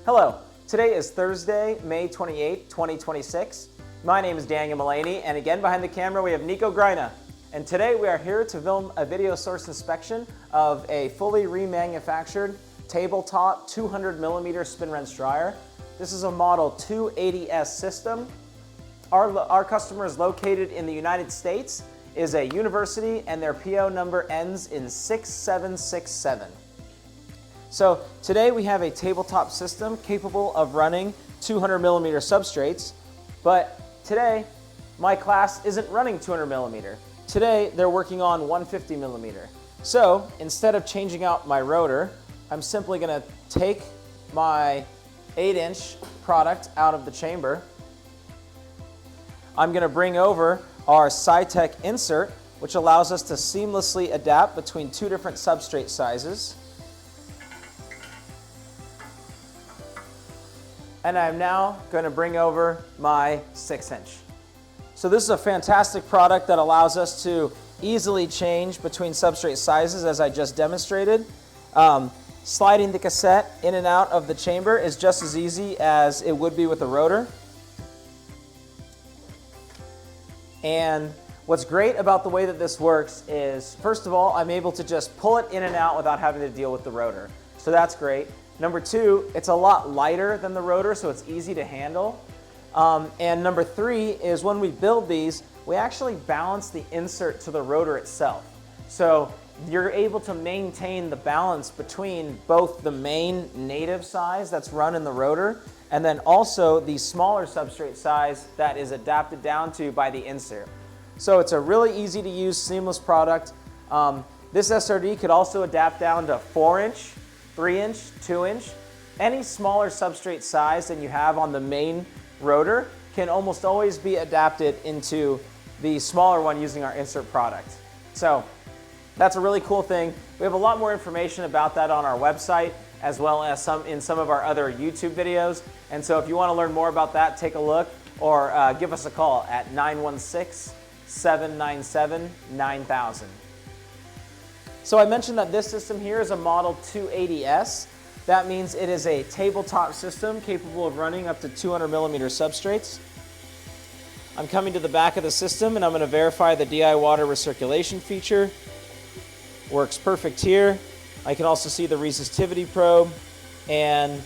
Hello, today is Thursday, May 28, 2026. My name is Daniel Mullany, and again behind the camera we have Nico Greina. And today we are here to film a video source inspection of a fully remanufactured tabletop 200mm spin wrench dryer. This is a model 280S system. Our customer is located in the United States, is a university, and their PO number ends in 6767. So today we have a tabletop system capable of running 200mm substrates, but today my class isn't running 200mm. Today they're working on 150mm. So instead of changing out my rotor, I'm simply going to take my 8-inch product out of the chamber. I'm going to bring over our Sitek insert, which allows us to seamlessly adapt between two different substrate sizes. And I'm now going to bring over my 6-inch. So this is a fantastic product that allows us to easily change between substrate sizes, as I just demonstrated. Sliding the cassette in and out of the chamber is just as easy as it would be with a rotor. And what's great about the way that this works is, first of all, I'm able to just pull it in and out without having to deal with the rotor. So that's great. Number two, it's a lot lighter than the rotor, so it's easy to handle. And number three is when we build these, we actually balance the insert to the rotor itself. So you're able to maintain the balance between both the main native size that's run in the rotor and then also the smaller substrate size that is adapted down to by the insert. So it's a really easy to use, seamless product. This SRD could also adapt down to 4-inch, 3-inch, 2-inch. Any smaller substrate size than you have on the main rotor can almost always be adapted into the smaller one using our insert product. So that's a really cool thing. We have a lot more information about that on our website, as well as in some of our other YouTube videos. And so if you want to learn more about that, take a look or give us a call at 916-797-9000. So I mentioned that this system here is a model 280S. That means it is a tabletop system capable of running up to 200mm substrates. I'm coming to the back of the system and I'm going to verify the DI water recirculation feature. Works perfect here. I can also see the resistivity probe, and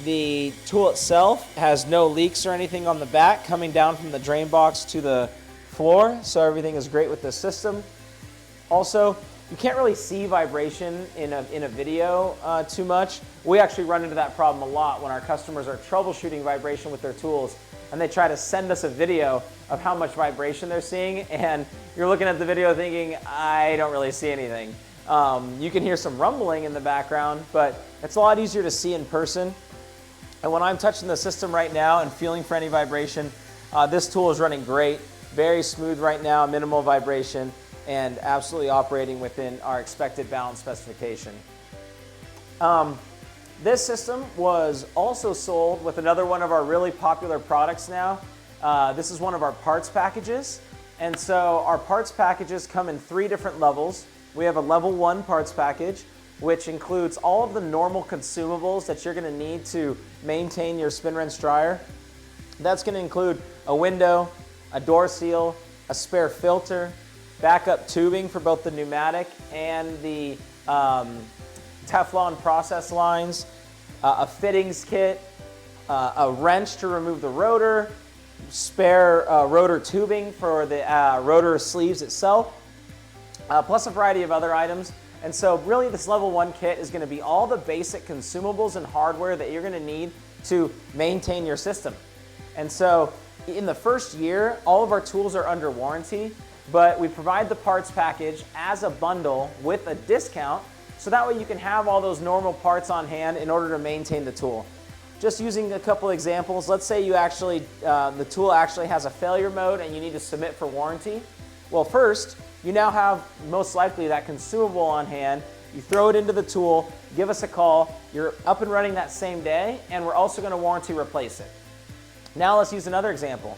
the tool itself has no leaks or anything on the back coming down from the drain box to the floor, so everything is great with this system. Also, you can't really see vibration in a video too much. We actually run into that problem a lot when our customers are troubleshooting vibration with their tools and they try to send us a video of how much vibration they're seeing, and you're looking at the video thinking, I don't really see anything. You can hear some rumbling in the background, but it's a lot easier to see in person. And when I'm touching the system right now and feeling for any vibration, this tool is running great, very smooth right now, minimal vibration, and absolutely operating within our expected balance specification. This system was also sold with another one of our really popular products now. This is one of our parts packages. And so our parts packages come in 3 different levels. We have a level 1 parts package, which includes all of the normal consumables that you're going to need to maintain your spin wrench dryer. That's going to include a window, a door seal, a spare filter, backup tubing for both the pneumatic and the Teflon process lines, a fittings kit, a wrench to remove the rotor, spare rotor tubing for the rotor sleeves itself, plus a variety of other items. And so really this level 1 kit is going to be all the basic consumables and hardware that you're going to need to maintain your system. And so in the first year, all of our tools are under warranty, but we provide the parts package as a bundle with a discount, so that way you can have all those normal parts on hand in order to maintain the tool. Just using a couple examples, let's say you actually, the tool actually has a failure mode and you need to submit for warranty. Well, first, you now have most likely that consumable on hand. You throw it into the tool, give us a call, you're up and running that same day, and we're also going to warranty replace it. Now let's use another example.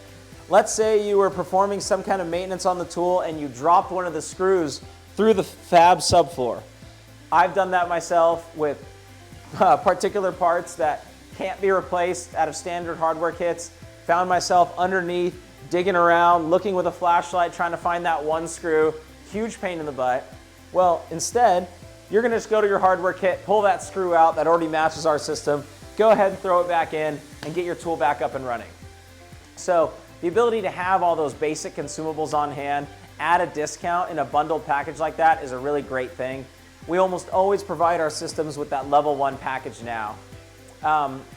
Let's say you were performing some kind of maintenance on the tool and you dropped one of the screws through the fab subfloor. I've done that myself with particular parts that can't be replaced out of standard hardware kits. Found myself underneath, digging around, looking with a flashlight, trying to find that one screw. Huge pain in the butt. Well, instead, you're gonna just go to your hardware kit, pull that screw out that already matches our system, go ahead and throw it back in, and get your tool back up and running. So the ability to have all those basic consumables on hand at a discount in a bundled package like that is a really great thing. We almost always provide our systems with that level 1 package now.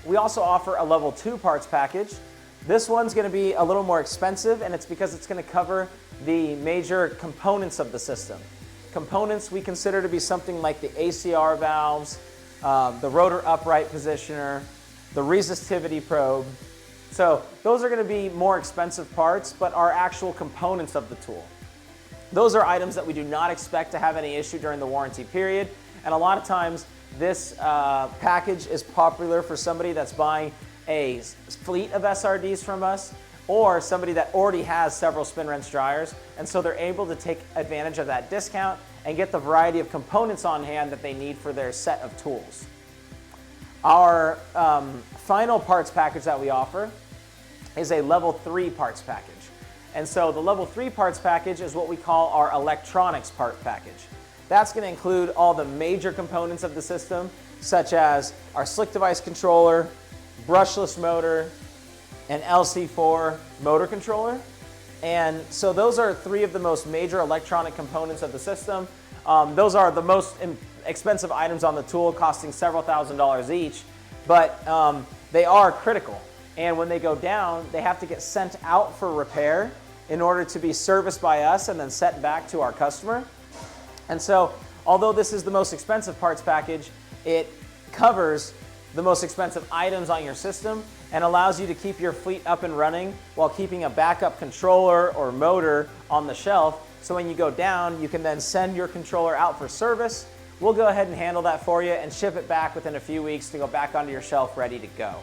We also offer a level 2 parts package. This one's going to be a little more expensive, and it's because it's going to cover the major components of the system. Components we consider to be something like the ACR valves, the rotor upright positioner, the resistivity probe. So those are going to be more expensive parts, but are actual components of the tool. Those are items that we do not expect to have any issue during the warranty period, and a lot of times this package is popular for somebody that's buying a fleet of SRDs from us, or somebody that already has several spin wrench dryers, and so they're able to take advantage of that discount and get the variety of components on hand that they need for their set of tools. Our final parts package that we offer is a level 3 parts package. And so the level 3 parts package is what we call our electronics part package. That's going to include all the major components of the system, such as our slick device controller, brushless motor, and LC4 motor controller. And so those are 3 of the most major electronic components of the system. Those are the most expensive items on the tool, costing several $1,000s each, but they are critical. And when they go down, they have to get sent out for repair in order to be serviced by us and then sent back to our customer. And so, although this is the most expensive parts package, it covers the most expensive items on your system and allows you to keep your fleet up and running while keeping a backup controller or motor on the shelf. So when you go down, you can then send your controller out for service. We'll go ahead and handle that for you and ship it back within a few weeks to go back onto your shelf ready to go.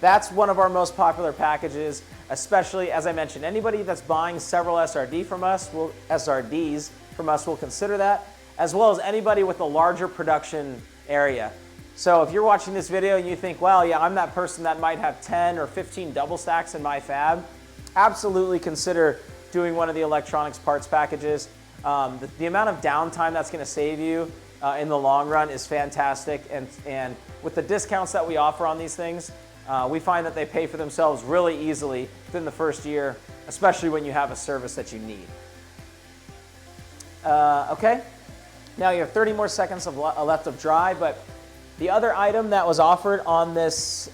That's one of our most popular packages, especially, as I mentioned, anybody that's buying several SRDs from us will consider that, as well as anybody with a larger production area. So if you're watching this video and you think, well, yeah, I'm that person that might have 10 or 15 double stacks in my fab, absolutely consider doing one of the electronics parts packages. The amount of downtime that's going to save you in the long run is fantastic, and with the discounts that we offer on these things, we find that they pay for themselves really easily within the first year, especially when you have a service that you need. Okay, now you have 30 more seconds left of dry, but the other item that was offered on this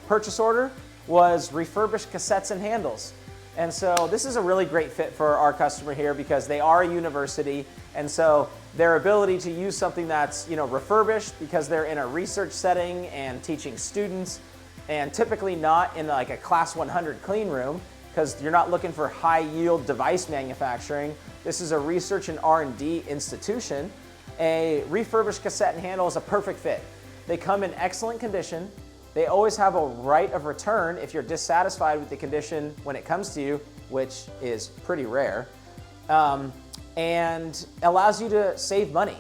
purchase order was refurbished cassettes and handles. And so this is a really great fit for our customer here because they are a university, and so their ability to use something that's refurbished because they're in a research setting and teaching students, and typically not in like a class 100 clean room because you're not looking for high yield device manufacturing. This is a research and R&D institution. A refurbished cassette and handle is a perfect fit. They come in excellent condition. They always have a right of return if you're dissatisfied with the condition when it comes to you, which is pretty rare, and allows you to save money.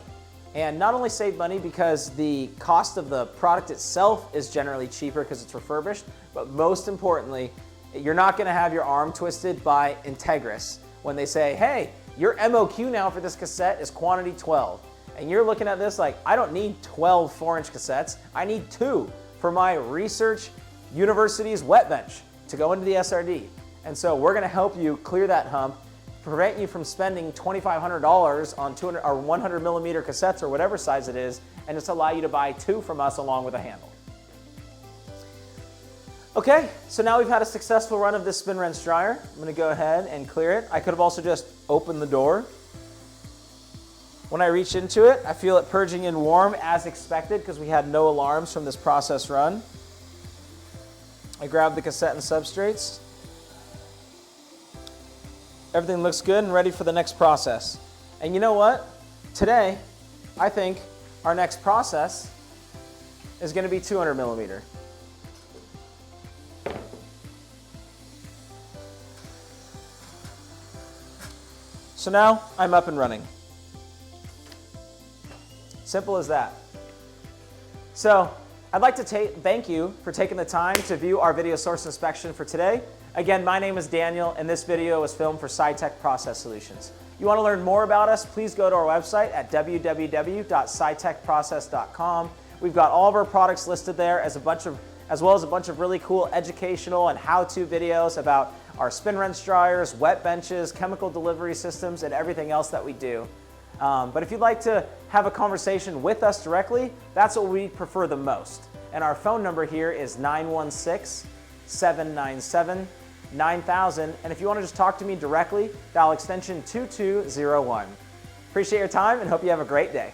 And not only save money because the cost of the product itself is generally cheaper because it's refurbished, but most importantly, you're not going to have your arm twisted by Integris when they say, hey, your MOQ now for this cassette is quantity 12. And you're looking at this like, I don't need 12 4-inch cassettes, I need 2 for my research university's wet bench to go into the SRD. And so we're going to help you clear that hump, prevent you from spending $2,500 on 200 or 100 millimeter cassettes or whatever size it is, and just allow you to buy 2 from us along with a handle. Okay, so now we've had a successful run of this spin wrench dryer. I'm going to go ahead and clear it. I could have also just opened the door. When I reach into it, I feel it purging in warm as expected because we had no alarms from this process run. I grab the cassette and substrates. Everything looks good and ready for the next process. And you know what? Today, I think our next process is going to be 200 millimeter. So now I'm up and running. Simple as that. So I'd like to thank you for taking the time to view our video source inspection for today. Again, my name is Daniel, and this video was filmed for Sitek Process Solutions. You want to learn more about us, please go to our website at www.sitekprocess.com. We've got all of our products listed there as well as a bunch of really cool educational and how-to videos about our spin wrench dryers, wet benches, chemical delivery systems, and everything else that we do. But if you'd like to have a conversation with us directly, that's what we prefer the most. And our phone number here is 916-797-9000. And if you want to just talk to me directly, dial extension 2201. Appreciate your time and hope you have a great day.